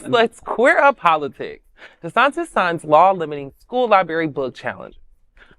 let's queer up politics. DeSantis signs law limiting school library book challenges.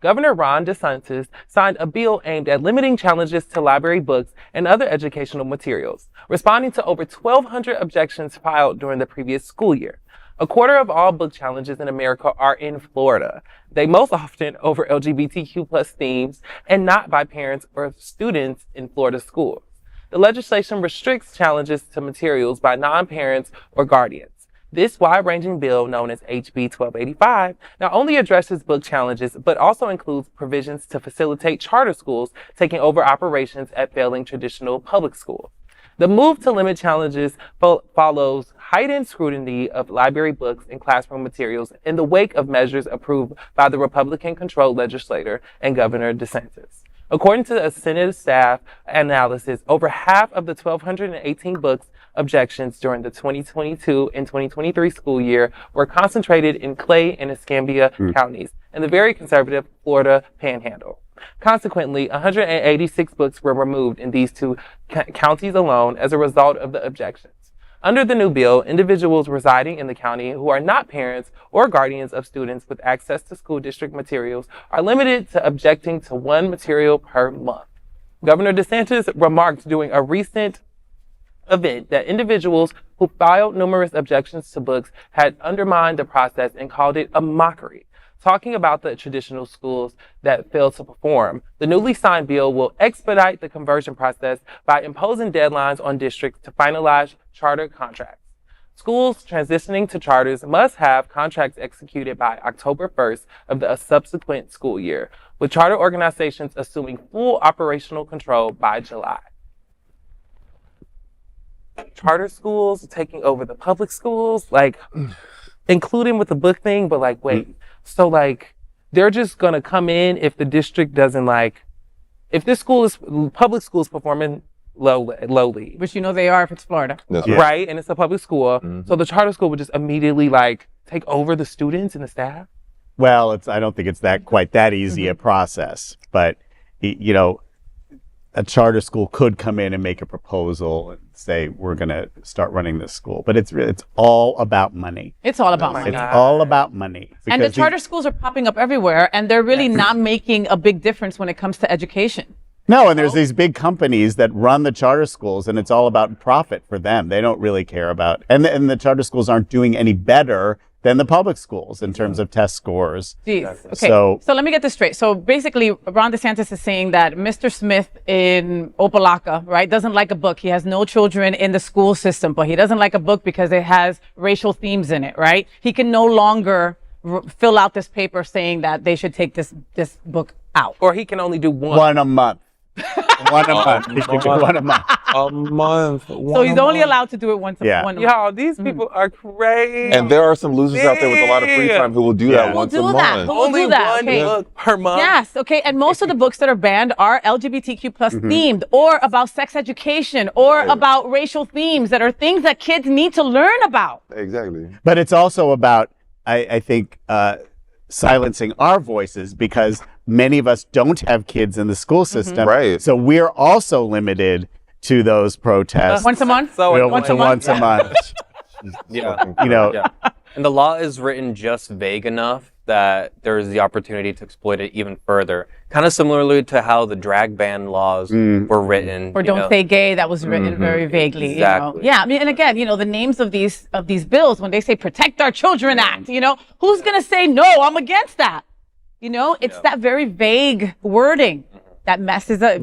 Governor Ron DeSantis signed a bill aimed at limiting challenges to library books and other educational materials, responding to over 1,200 objections filed during the previous school year. A quarter of all book challenges in America are in Florida. They most often over LGBTQ+ themes and not by parents or students in Florida schools. The legislation restricts challenges to materials by non-parents or guardians. This wide-ranging bill, known as HB 1285, not only addresses book challenges, but also includes provisions to facilitate charter schools taking over operations at failing traditional public schools. The move to limit challenges follows heightened scrutiny of library books and classroom materials in the wake of measures approved by the Republican-controlled legislature and Governor DeSantis. According to a Senate staff analysis, over half of the 1,218 books objections during the 2022 and 2023 school year were concentrated in Clay and Escambia counties and the very conservative Florida panhandle. Consequently, 186 books were removed in these two counties alone as a result of the objections. Under the new bill, individuals residing in the county who are not parents or guardians of students with access to school district materials are limited to objecting to one material per month. Governor DeSantis remarked during a recent event that individuals who filed numerous objections to books had undermined the process and called it a mockery. Talking about the traditional schools that failed to perform, the newly signed bill will expedite the conversion process by imposing deadlines on districts to finalize charter contracts. Schools transitioning to charters must have contracts executed by October 1st of the subsequent school year, with charter organizations assuming full operational control by July. Charter schools taking over the public schools, like, including with the book thing, but like, wait. So like, they're just gonna come in if the district doesn't like, if this school is, public school is performing lowly. Which you know they are if it's Florida. Right, and it's a public school. So the charter school would just immediately like take over the students and the staff? Well, I don't think it's quite that easy a process, but you know, a charter school could come in and make a proposal and say, we're going to start running this school. But it's all about money. It's all about money. It's all about money. And the charter schools are popping up everywhere, and they're really not making a big difference when it comes to education. No, and there's these big companies that run the charter schools, and it's all about profit for them. They don't really care about, and the charter schools aren't doing any better than the public schools in terms of test scores. Jeez. Okay. So let me get this straight. So basically, Ron DeSantis is saying that Mr. Smith in Opelika, right, doesn't like a book. He has no children in the school system, but he doesn't like a book because it has racial themes in it, right? He can no longer fill out this paper saying that they should take this book out. Or he can only do one. One a month. One a month. He can do one a month. A month. So he's only allowed to do it once a month. Y'all, these people are crazy. And there are some losers out there with a lot of free time who will do that once a month. Only one book per month. Yes, okay. And most of the books that are banned are LGBTQ+ themed, or about sex education, or about racial themes that are things that kids need to learn about. Exactly. But it's also about, I think, silencing our voices, because many of us don't have kids in the school system. Right. So we're also limited to those protests. Once a month? Once a month. Yeah. You know. Yeah. And the law is written just vague enough that there is the opportunity to exploit it even further. Kind of similarly to how the drag ban laws were written. Or don't say gay, that was written very vaguely. Exactly. You know? Yeah, I mean, and again, you know, the names of these bills, when they say Protect Our Children Act, you know, who's going to say, no, I'm against that? You know, it's that very vague wording that messes a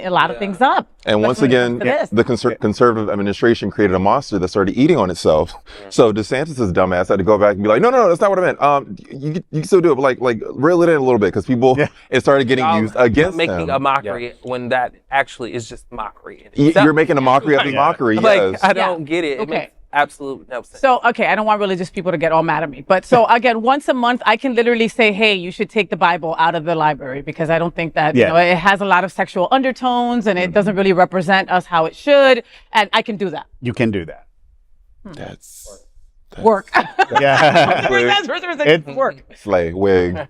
lot of things up. And once again, the conservative administration created a monster that started eating on itself. So DeSantis' dumbass had to go back and be like, no, that's not what I meant. You can still do it, but like reel it in a little bit, because people, it started getting used against making a mockery when that actually is just mockery. You're making a mockery of the mockery, yes. I don't get it. It makes absolute no sense. So, okay, I don't want religious people to get all mad at me. But so, again, once a month, I can literally say, hey, you should take the Bible out of the library, because I don't think that, you know, it has a lot of sexual undertones and it doesn't really represent us how it should. And I can do that. You can do that. That's work. Yeah. It's work. Slay, wig.